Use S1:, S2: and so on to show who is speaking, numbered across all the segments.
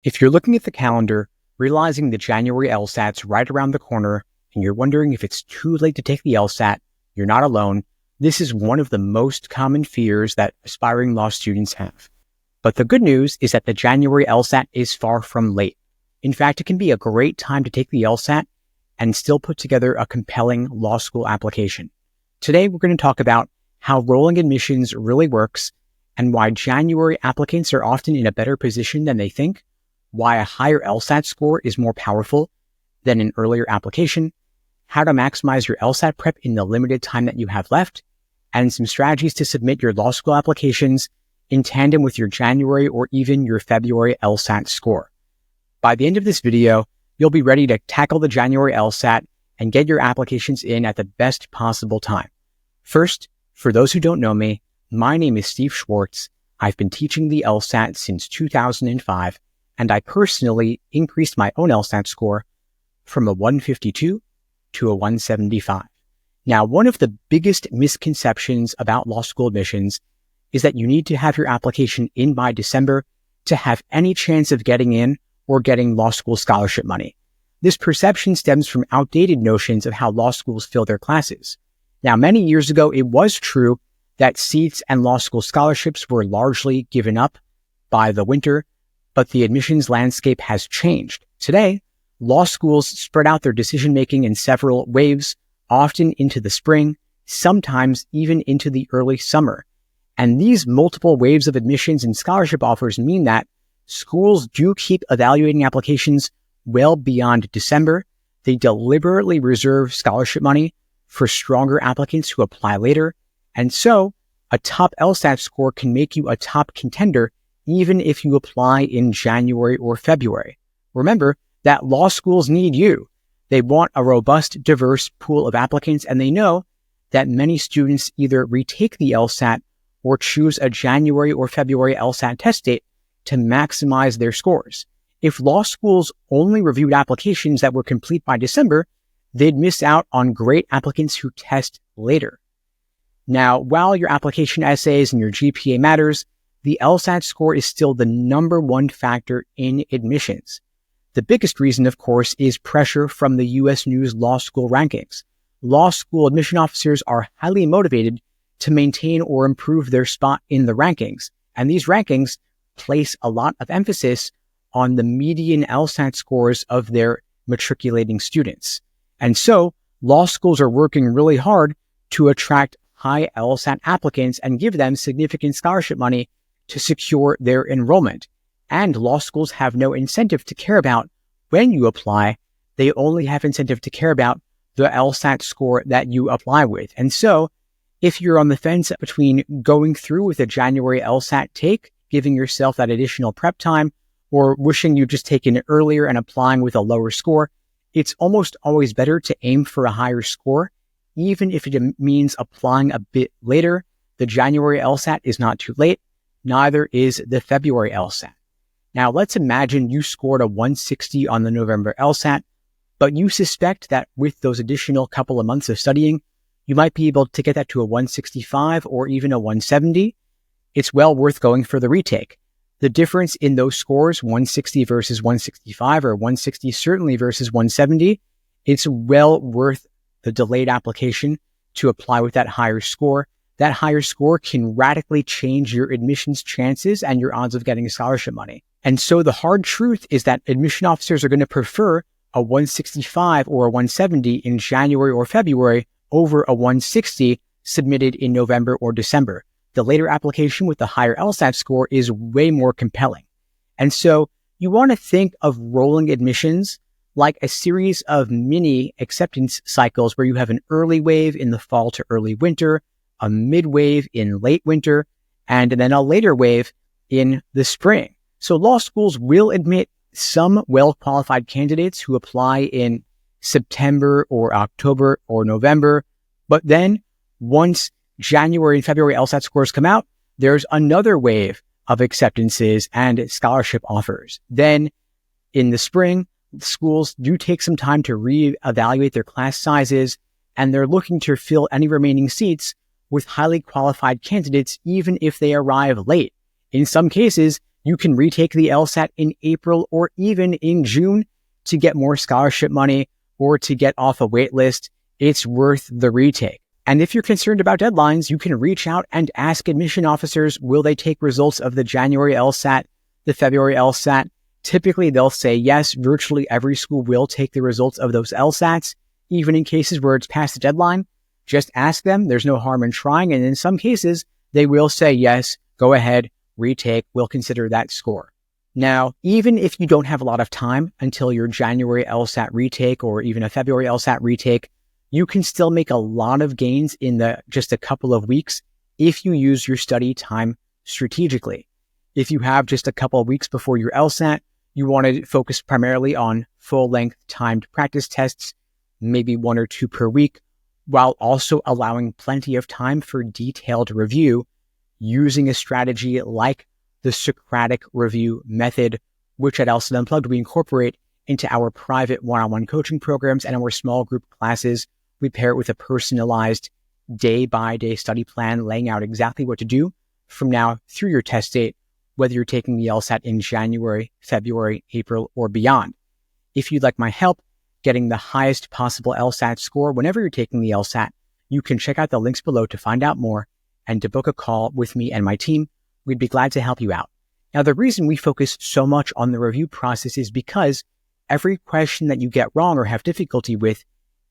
S1: If you're looking at the calendar, realizing the January LSAT's right around the corner, and you're wondering if it's too late to take the LSAT, you're not alone. This is one of the most common fears that aspiring law students have. But the good news is that the January LSAT is far from late. In fact, it can be a great time to take the LSAT and still put together a compelling law school application. Today, we're going to talk about how rolling admissions really works and why January applicants are often in a better position than they think, why a higher LSAT score is more powerful than an earlier application, how to maximize your LSAT prep in the limited time that you have left, and some strategies to submit your law school applications in tandem with your January or even your February LSAT score. By the end of this video, you'll be ready to tackle the January LSAT and get your applications in at the best possible time. First, for those who don't know me, my name is Steve Schwartz. I've been teaching the LSAT since 2005, and I personally increased my own LSAT score from a 152 to a 175. Now, one of the biggest misconceptions about law school admissions is that you need to have your application in by December to have any chance of getting in or getting law school scholarship money. This perception stems from outdated notions of how law schools fill their classes. Now, many years ago, it was true that seats and law school scholarships were largely given up by the winter, but the admissions landscape has changed. Today, law schools spread out their decision-making in several waves, often into the spring, sometimes even into the early summer. And these multiple waves of admissions and scholarship offers mean that schools do keep evaluating applications well beyond December. They deliberately reserve scholarship money for stronger applicants who apply later. And so a top LSAT score can make you a top contender even if you apply in January or February. Remember that law schools need you. They want a robust, diverse pool of applicants, and they know that many students either retake the LSAT or choose a January or February LSAT test date to maximize their scores. If law schools only reviewed applications that were complete by December, they'd miss out on great applicants who test later. Now, while your application essays and your GPA matters, the LSAT score is still the number one factor in admissions. The biggest reason, of course, is pressure from the U.S. News Law School rankings. Law school admission officers are highly motivated to maintain or improve their spot in the rankings, and these rankings place a lot of emphasis on the median LSAT scores of their matriculating students. And so, law schools are working really hard to attract high LSAT applicants and give them significant scholarship money to secure their enrollment. And law schools have no incentive to care about when you apply. They only have incentive to care about the LSAT score that you apply with. And so, if you're on the fence between going through with a January LSAT take, giving yourself that additional prep time, or wishing you just taken it earlier and applying with a lower score, it's almost always better to aim for a higher score, even if it means applying a bit later. The January LSAT is not too late. Neither is the February LSAT. Now, let's imagine you scored a 160 on the November LSAT, but you suspect that with those additional couple of months of studying, you might be able to get that to a 165 or even a 170. It's well worth going for the retake. The difference in those scores, 160 versus 165 or 160 certainly versus 170, it's well worth the delayed application to apply with that higher score. That higher score can radically change your admissions chances and your odds of getting scholarship money. And so the hard truth is that admission officers are going to prefer a 165 or a 170 in January or February over a 160 submitted in November or December. The later application with the higher LSAT score is way more compelling. And so you want to think of rolling admissions like a series of mini acceptance cycles where you have an early wave in the fall to early winter, a mid wave in late winter, and then a later wave in the spring. So law schools will admit some well-qualified candidates who apply in September or October or November, but then once January and February LSAT scores come out, there's another wave of acceptances and scholarship offers. Then in the spring, schools do take some time to reevaluate their class sizes, and they're looking to fill any remaining seats with highly qualified candidates, even if they arrive late. In some cases, You can retake the LSAT in April or even in June to get more scholarship money or to get off a wait list. It's worth the retake. And if you're concerned about deadlines, you can reach out and ask admission officers, will they take results of the January LSAT, the February LSAT? Typically, they'll say yes. Virtually every school will take the results of those LSATs, even in cases where it's past the deadline. Just ask them. There's no harm in trying. And in some cases, they will say yes, go ahead, retake. We'll consider that score. Now, even if you don't have a lot of time until your January LSAT retake or even a February LSAT retake, you can still make a lot of gains in just a couple of weeks if you use your study time strategically. If you have just a couple of weeks before your LSAT, you want to focus primarily on full-length timed practice tests, maybe 1 or 2 per week, while also allowing plenty of time for detailed review using a strategy like the Socratic review method, which at LSAT Unplugged we incorporate into our private one-on-one coaching programs and our small group classes. We pair it with a personalized day-by-day study plan, laying out exactly what to do from now through your test date, whether you're taking the LSAT in January, February, April, or beyond. If you'd like my help getting the highest possible LSAT score whenever you're taking the LSAT, you can check out the links below to find out more and to book a call with me and my team. We'd be glad to help you out. Now, the reason we focus so much on the review process is because every question that you get wrong or have difficulty with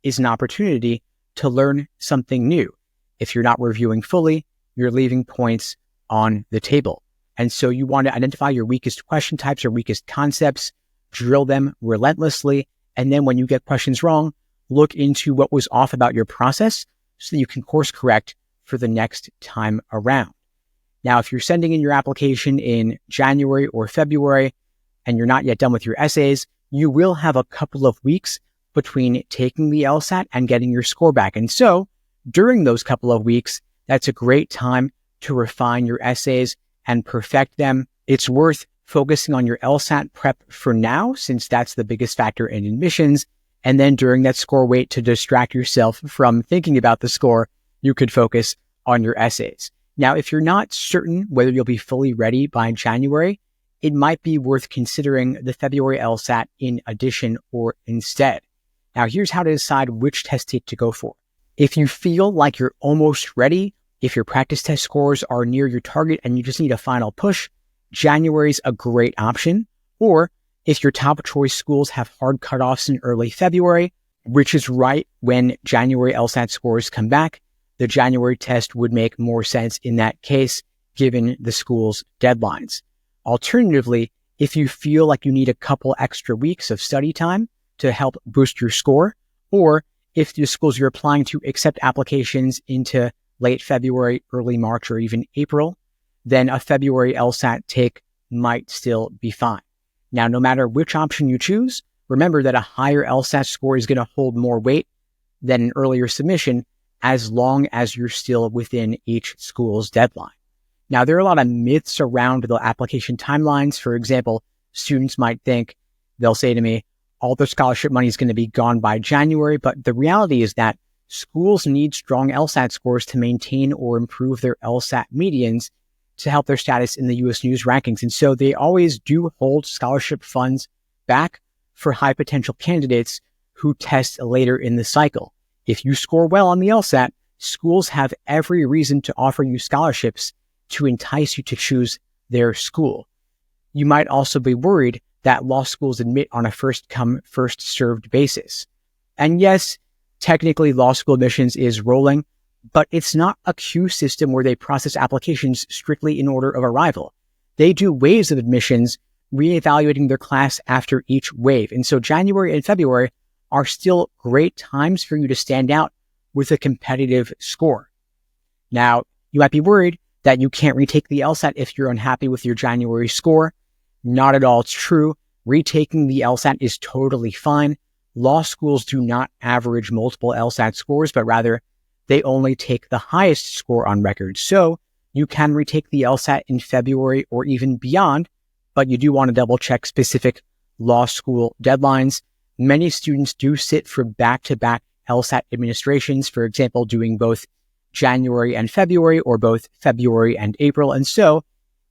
S1: is an opportunity to learn something new. If you're not reviewing fully, you're leaving points on the table. And so you want to identify your weakest question types or weakest concepts, drill them relentlessly, and then when you get questions wrong, look into what was off about your process so that you can course correct for the next time around. Now, if you're sending in your application in January or February and you're not yet done with your essays, you will have a couple of weeks between taking the LSAT and getting your score back. And so during those couple of weeks, that's a great time to refine your essays and perfect them. It's worth focusing on your LSAT prep for now, since that's the biggest factor in admissions. And then during that score wait, to distract yourself from thinking about the score, you could focus on your essays. Now, if you're not certain whether you'll be fully ready by January, it might be worth considering the February LSAT in addition or instead. Now, here's how to decide which test tape to go for. If you feel like you're almost ready, if your practice test scores are near your target and you just need a final push, January's a great option. Or if your top choice schools have hard cutoffs in early February, which is right when January LSAT scores come back, the January test would make more sense in that case, given the school's deadlines. Alternatively, if you feel like you need a couple extra weeks of study time to help boost your score, or if the schools you're applying to accept applications into late February, early March, or even April, then a February LSAT take might still be fine. Now, no matter which option you choose, remember that a higher LSAT score is going to hold more weight than an earlier submission, as long as you're still within each school's deadline. Now, there are a lot of myths around the application timelines. For example, students might think, they'll say to me, all the scholarship money is going to be gone by January. But the reality is that schools need strong LSAT scores to maintain or improve their LSAT medians to help their status in the U.S. News rankings. And so they always do hold scholarship funds back for high potential candidates who test later in the cycle. If you score well on the LSAT, schools have every reason to offer you scholarships to entice you to choose their school. You might also be worried that law schools admit on a first come, first served basis. And yes, technically law school admissions is rolling, but it's not a queue system where they process applications strictly in order of arrival. They do waves of admissions, reevaluating their class after each wave. And so January and February are still great times for you to stand out with a competitive score. Now, you might be worried that you can't retake the LSAT if you're unhappy with your January score. Not at all. It's true. Retaking the LSAT is totally fine. Law schools do not average multiple LSAT scores, but rather they only take the highest score on record. So you can retake the LSAT in February or even beyond, but you do want to double check specific law school deadlines. Many students do sit for back-to-back LSAT administrations, for example, doing both January and February or both February and April. And so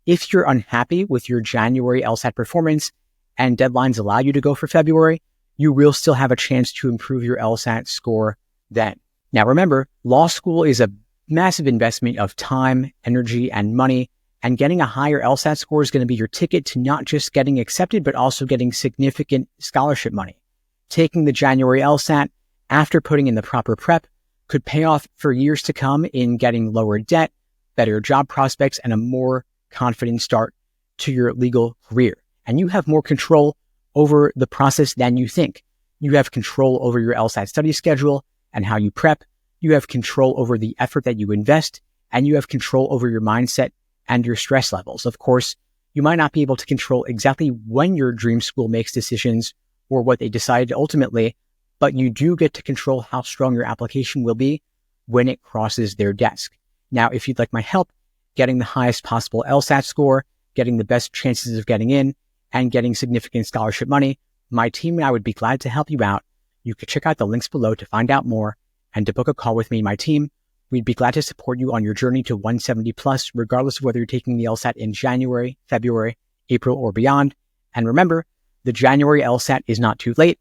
S1: If you're unhappy with your January LSAT performance and deadlines allow you to go for February, you will still have a chance to improve your LSAT score then. Now remember, law school is a massive investment of time, energy, and money, and getting a higher LSAT score is going to be your ticket to not just getting accepted, but also getting significant scholarship money. Taking the January LSAT after putting in the proper prep could pay off for years to come in getting lower debt, better job prospects, and a more confident start to your legal career. And you have more control over the process than you think. You have control over your LSAT study schedule and how you prep. You have control over the effort that you invest, and you have control over your mindset and your stress levels. Of course, you might not be able to control exactly when your dream school makes decisions or what they decide ultimately, but you do get to control how strong your application will be when it crosses their desk. Now, if you'd like my help getting the highest possible LSAT score, getting the best chances of getting in, and getting significant scholarship money, my team and I would be glad to help you out. You could check out the links below to find out more and to book a call with me and my team. We'd be glad to support you on your journey to 170 plus, regardless of whether you're taking the LSAT in January, February, April, or beyond. And remember, the January LSAT is not too late.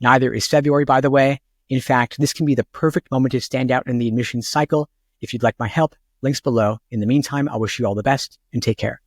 S1: Neither is February, by the way. In fact, this can be the perfect moment to stand out in the admissions cycle. If you'd like my help, links below. In the meantime, I wish you all the best and take care.